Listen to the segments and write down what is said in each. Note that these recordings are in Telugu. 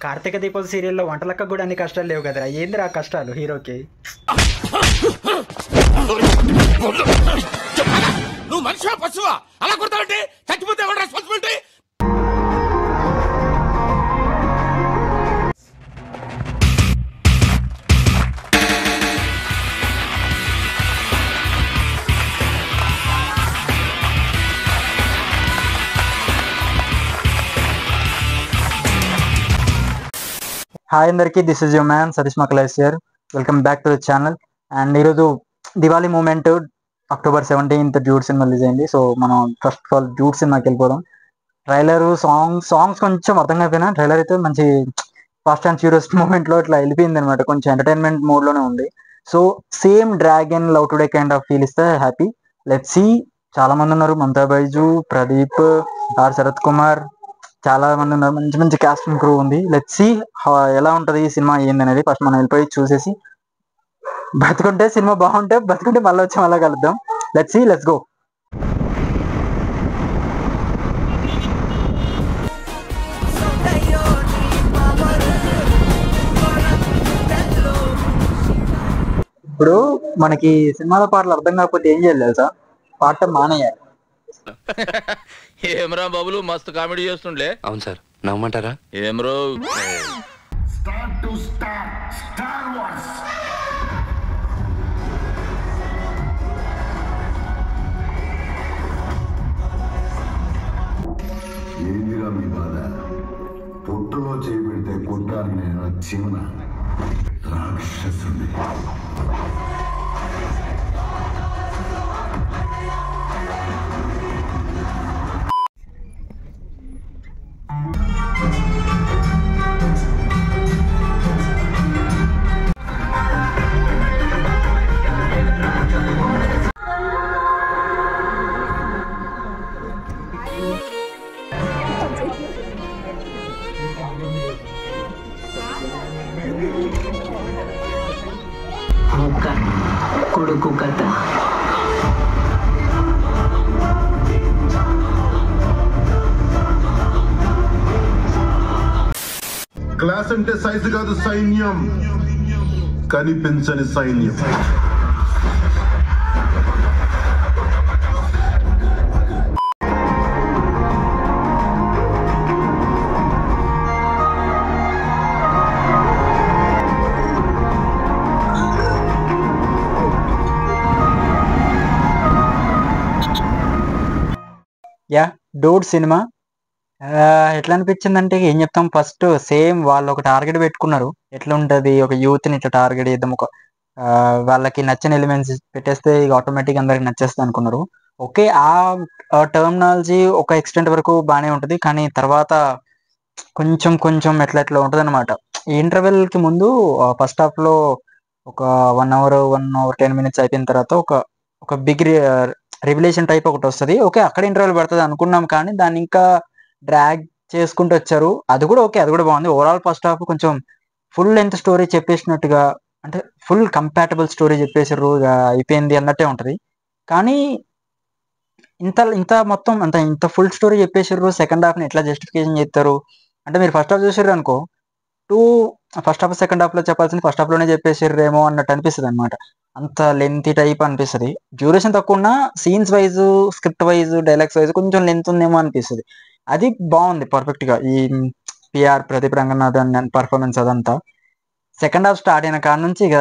కార్తీక దీపం సీరియల్లో వంటలక్క కూడా అన్ని కష్టాలు లేవు కదరా, ఏందిరా ఆ కష్టాలు హీరోకి? నువ్వు మనిషివా పశువా? అలా కొడతావంటే చచ్చిపోతే ఎవరు రెస్పాన్సిబిలిటీ? హాయ్ అందరికీ, this is your man Satish మకలేష్ here. Welcome back to the channel. And ఈరోజు Diwali moment, October 17th dude cinema release అయింది. సో మనం ఫస్ట్ ఆఫ్ ఆల్ డ్యూడ్ సినిమాకి వెళ్ళిపోదాం. ట్రైలర్ సాంగ్స్ కొంచెం అర్థం కాకపోయినా ట్రైలర్ అయితే మంచి ఫాస్ట్ అండ్ ఫ్యూరియస్ మూమెంట్లో ఇట్లా వెళ్ళిపోయింది అనమాట. కొంచెం ఎంటర్టైన్మెంట్ మోడ్లోనే ఉంది. So same Dragon Love Today kind of feel ఇస్తే హ్యాపీ. Let's see. చాలా మంది ఉన్నారు, మమతా బైజు, ప్రదీప్, ఆర్ శరత్ కుమార్, చాలా మంది ఉన్నారు. మంచి మంచి కాస్టింగ్ క్రూ ఉంది. లెట్స్ సీ ఎలా ఉంటుంది ఈ సినిమా ఏంది అనేది. ఫస్ట్ మనం వెళ్ళిపోయి చూసేసి బతుకుంటే సినిమా బాగుంటే బతుకుంటే మళ్ళీ వచ్చి మళ్ళీ కలుద్దాం. Let's see, let's go. ఇప్పుడు మనకి సినిమాలో పాటలు అర్థం కాకపోతే ఏం చేయాలి తెలుసా? పాట మానేయాలి. ఏమరా బాబులు మస్తు కామెడీ చేస్తుండే. అవును సార్, నమ్మంటారా? ఏమరో ఏందిరా మీ బాధ? పొట్టులో చేపెడితే కొట్టాలి నేను చిన్న రాక్షసుని. కొడుకు కథ. క్లాస్ అంటే సైజు కాదు, సైన్యం. కనిపించని సైన్యం. యా, డూడ్ సినిమా ఎట్లా అనిపించింది అంటే ఏం చెప్తాం. ఫస్ట్ సేమ్ వాళ్ళు ఒక టార్గెట్ పెట్టుకున్నారు. ఎట్లా ఉంటుంది, ఒక యూత్ని ఇట్లా టార్గెట్ చేద్దాం, ఒక వాళ్ళకి నచ్చిన ఎలిమెంట్స్ పెట్టేస్తే ఇక ఆటోమేటిక్ అందరికి నచ్చేస్తుంది అనుకున్నారు. ఓకే, ఆ టర్మినాలజీ ఒక ఎక్స్టెంట్ వరకు బాగానే ఉంటుంది. కానీ తర్వాత కొంచెం కొంచెం ఎట్లా ఎట్లా ఉంటుంది అనమాట. ఈ ఇంటర్వెల్కి ముందు ఫస్ట్ హాఫ్లో ఒక 1 hour 10 minutes అయిపోయిన తర్వాత ఒక బిగ్ రివిలేషన్ టైప్ ఒకటి వస్తుంది. ఓకే, అక్కడ ఇంటర్వెల్ పడుతుంది అనుకున్నాం, కానీ దాన్ని ఇంకా డ్రాగ్ చేసుకుంటూ వచ్చారు. అది కూడా ఓకే, అది కూడా బాగుంది. ఓవరాల్ ఫస్ట్ హాఫ్ కొంచెం ఫుల్ లెంత్ స్టోరీ చెప్పేసినట్టుగా, అంటే ఫుల్ కంపాటబుల్ స్టోరీ చెప్పేసారు, ఇక అయిపోయింది అన్నట్టే ఉంటుంది. కానీ ఇంత మొత్తం ఇంత ఫుల్ స్టోరీ చెప్పేసారు, సెకండ్ హాఫ్ని ఎట్లా జస్టిఫికేషన్ చేస్తారు అంటే, మీరు ఫస్ట్ హాఫ్ చూసారు అనుకో, ఫస్ట్ హాఫ్ సెకండ్ హాఫ్లో చెప్పాల్సింది ఫస్ట్ హాఫ్లోనే చెప్పేసారేమో అన్నట్టు అనిపిస్తుంది అనమాట. అంత లెంతీ టైప్ అనిపిస్తుంది. డ్యూరేషన్ తక్కువ ఉన్న scenes wise, script wise, dialogues wise కొంచెం లెంత్ ఉందేమో అనిపిస్తుంది. అది బాగుంది పర్ఫెక్ట్గా. ఈ పిఆర్ ప్రదీప్ రంగనాథన్ పర్ఫార్మెన్స్ అదంతా సెకండ్ హాఫ్ స్టార్ట్ అయిన కాడ నుంచి ఇక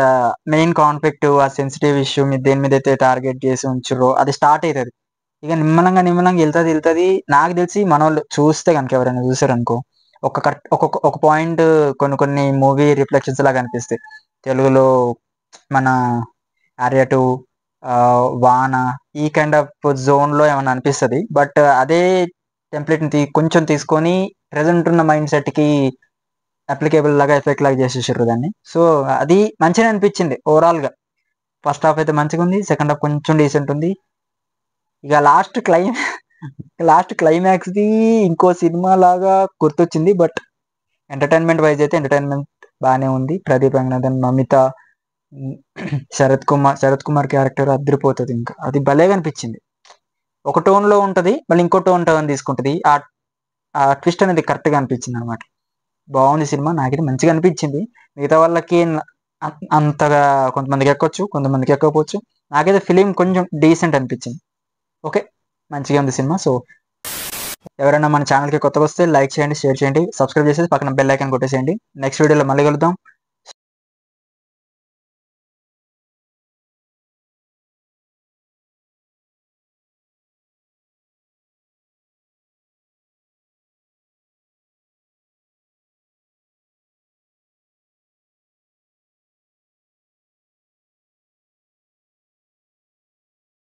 మెయిన్ కాన్ఫ్లిక్ట్, ఆ సెన్సిటివ్ ఇష్యూ మీద దేని మీద అయితే టార్గెట్ చేసి ఉంచురో అది స్టార్ట్ అవుతుంది. ఇక నిమ్మలంగా వెళ్తుంది. నాకు తెలిసి మన వాళ్ళు చూస్తే కనుక, ఎవరైనా చూసారనుకో, ఒక పాయింట్ కొన్ని మూవీ రిఫ్లెక్షన్స్ లాగా అనిపిస్తాయి. తెలుగులో మన ఆర్య 2, వాన, ఈ కైండ్ ఆఫ్ జోన్లో ఏమైనా అనిపిస్తుంది. బట్ అదే టెంప్లెట్ని కొంచెం తీసుకొని ప్రజెంట్ ఉన్న మైండ్ సెట్కి అప్లికేబుల్ లాగా, ఎఫెక్ట్ లాగా చేసేసారు దాన్ని. సో అది మంచిగా అనిపించింది ఓవరాల్గా. ఫస్ట్ హాఫ్ అయితే మంచిగా ఉంది, సెకండ్ హాఫ్ కొంచెం డీసెంట్ ఉంది. ఇక లాస్ట్ క్లైమాక్స్ది ఇంకో సినిమా లాగా గుర్తొచ్చింది. బట్ ఎంటర్టైన్మెంట్ వైజ్ అయితే ఎంటర్టైన్మెంట్ బాగానే ఉంది. ప్రదీప్ రంగనాథన్, మమిత, శరత్ కుమార్ క్యారెక్టర్ అదిరిపోతుంది. ఇంకా అది భలేగా అనిపించింది. ఒక టోన్లో ఉంటుంది, మళ్ళీ ఇంకో టర్న్ తీసుకుంటుంది. ఆ ట్విస్ట్ అనేది కరెక్ట్గా అనిపించింది అనమాట. బాగుంది సినిమా, నాకైతే మంచిగా అనిపించింది. మిగతా వాళ్ళకి అంతగా కొంతమందికి ఎక్కొచ్చు, కొంతమందికి ఎక్కకపోవచ్చు. నాకైతే ఫిలిం కొంచెం డీసెంట్ అనిపించింది. ఓకే, మంచిగా ఉంది సినిమా. సో ఎవరైనా మన ఛానల్కి కొత్తగా వస్తే లైక్ చేయండి, షేర్ చేయండి, సబ్స్క్రైబ్ చేసేసి పక్కన బెల్ ఐకాన్ కొట్టేసేయండి. నెక్స్ట్ వీడియోలో మళ్ళీ కలుద్దాం.